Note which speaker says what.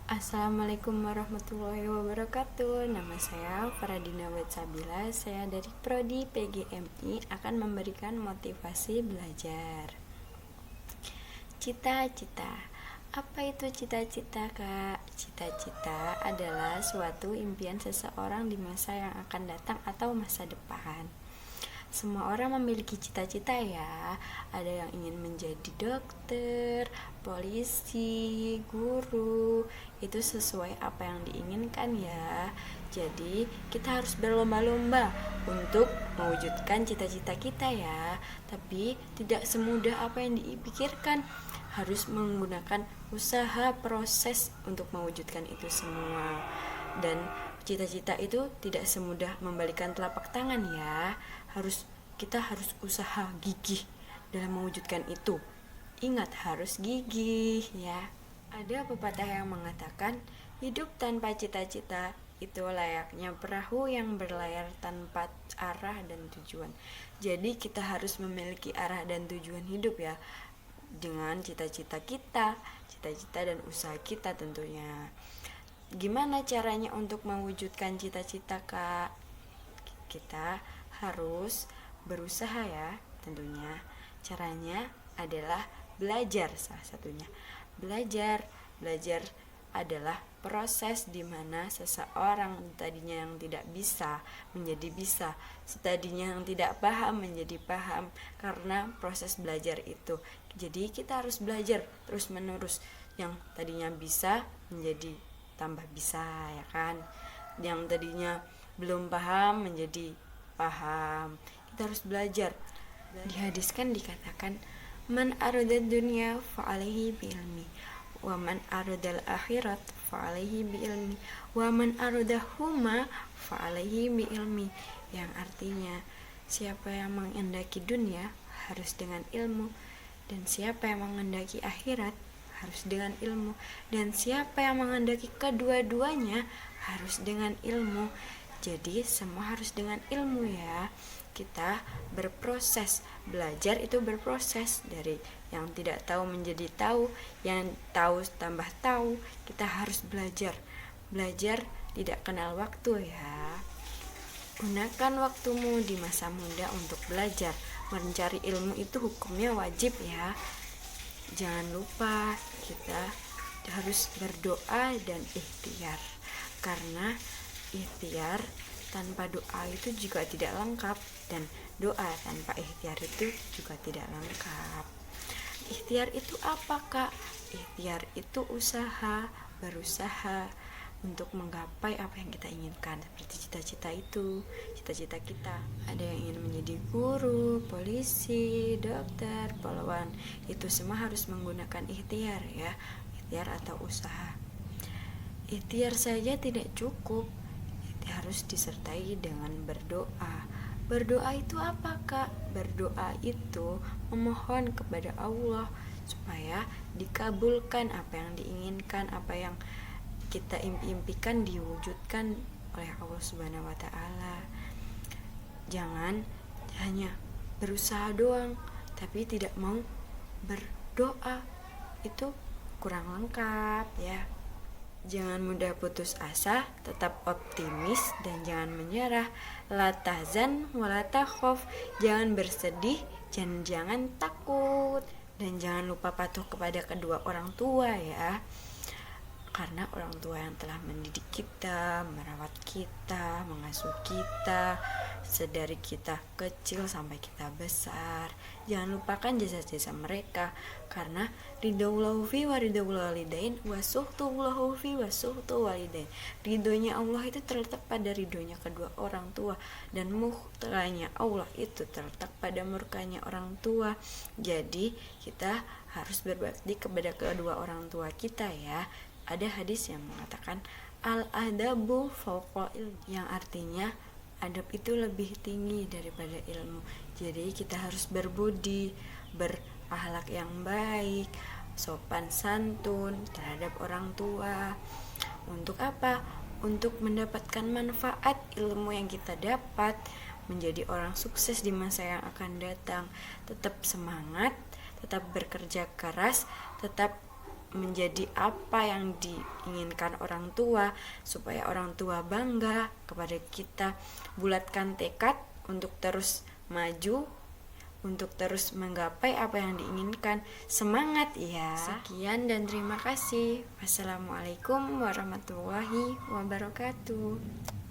Speaker 1: Assalamualaikum warahmatullahi wabarakatuh. Nama saya Faradina Wetsabila. Saya dari Prodi PGMI akan memberikan motivasi belajar. Cita-cita. Apa itu cita-cita, Kak? Cita-cita adalah suatu impian seseorang di masa yang akan datang atau masa depan. Semua orang memiliki cita-cita ya. Ada yang ingin menjadi dokter, polisi, guru. Itu sesuai apa yang diinginkan ya. Jadi kita harus berlomba-lomba untuk mewujudkan cita-cita kita ya. Tapi tidak semudah apa yang dipikirkan. Harus menggunakan usaha proses untuk mewujudkan itu semua. Dan cita-cita itu tidak semudah membalikan telapak tangan ya. Kita harus usaha gigih dalam mewujudkan itu. Ingat, harus gigih ya. Ada pepatah yang mengatakan, hidup tanpa cita-cita itu layaknya perahu yang berlayar tanpa arah dan tujuan. Jadi kita harus memiliki arah dan tujuan hidup ya, dengan cita-cita kita, cita-cita dan usaha kita tentunya. Gimana caranya untuk mewujudkan cita-cita, Kak? Kita harus berusaha ya tentunya. Caranya adalah belajar, salah satunya. Belajar adalah proses di mana seseorang tadinya yang tidak bisa menjadi bisa, tadinya yang tidak paham menjadi paham karena proses belajar itu. Jadi kita harus belajar terus menerus, yang tadinya bisa menjadi tambah bisa ya kan, yang tadinya belum paham menjadi paham. Kita harus belajar. Di hadis kan dikatakan, man aradad dunya fa'alaihi bi'ilmi wa man aradal akhirat fa'alaihi bi'ilmi wa man aradahuma fa'alaihi bi'ilmi, yang artinya siapa yang menghendaki dunia harus dengan ilmu, dan siapa yang menghendaki akhirat harus dengan ilmu, dan siapa yang menghendaki kedua-duanya harus dengan ilmu. Jadi semua harus dengan ilmu ya. Kita berproses, belajar itu berproses, dari yang tidak tahu menjadi tahu, yang tahu tambah tahu. Kita harus belajar tidak kenal waktu ya. Gunakan waktumu di masa muda untuk belajar. Mencari ilmu itu hukumnya wajib ya. Jangan lupa kita harus berdoa dan ikhtiar, karena ikhtiar tanpa doa itu juga tidak lengkap, dan doa tanpa ikhtiar itu juga tidak lengkap. Ikhtiar itu apa, Kak? Ikhtiar itu usaha, berusaha untuk menggapai apa yang kita inginkan, seperti cita-cita itu, cita-cita kita. Ada yang ingin menjadi guru, polisi, dokter, pahlawan. Itu semua harus menggunakan ikhtiar ya, ikhtiar atau usaha. Ikhtiar saja tidak cukup, harus disertai dengan berdoa. Berdoa itu apa, Kak? Berdoa itu memohon kepada Allah supaya dikabulkan apa yang diinginkan, apa yang kita impikan diwujudkan oleh Allah Subhanahu wa taala. Jangan hanya berusaha doang tapi tidak mau berdoa, itu kurang lengkap ya. Jangan mudah putus asa, tetap optimis dan jangan menyerah. La tahzan wa la takhaf. Jangan bersedih dan jangan takut. Dan jangan lupa patuh kepada kedua orang tua ya. Karena orang tua yang telah mendidik kita, merawat kita, mengasuh kita sedari kita kecil sampai kita besar. Jangan lupakan jasa-jasa mereka, karena ridhullahu fi wa ridhul walidain wa suhtuhu fi wa suhtu walidain. Ridhonya Allah itu terletak pada ridhonya kedua orang tua, dan murkanya Allah itu terletak pada murkanya orang tua. Jadi kita harus berbakti kepada kedua orang tua kita ya. Ada hadis yang mengatakan al-adabu fawqa ilm, yang artinya adab itu lebih tinggi daripada ilmu. Jadi kita harus berbudi, berakhlak yang baik, sopan santun terhadap orang tua. Untuk apa? Untuk mendapatkan manfaat ilmu yang kita dapat, menjadi orang sukses di masa yang akan datang. Tetap semangat, tetap bekerja keras, tetap menjadi apa yang diinginkan orang tua, supaya orang tua bangga kepada kita. Bulatkan tekad untuk terus maju, untuk terus menggapai apa yang diinginkan. Semangat ya. Sekian dan terima kasih. Wassalamualaikum warahmatullahi wabarakatuh.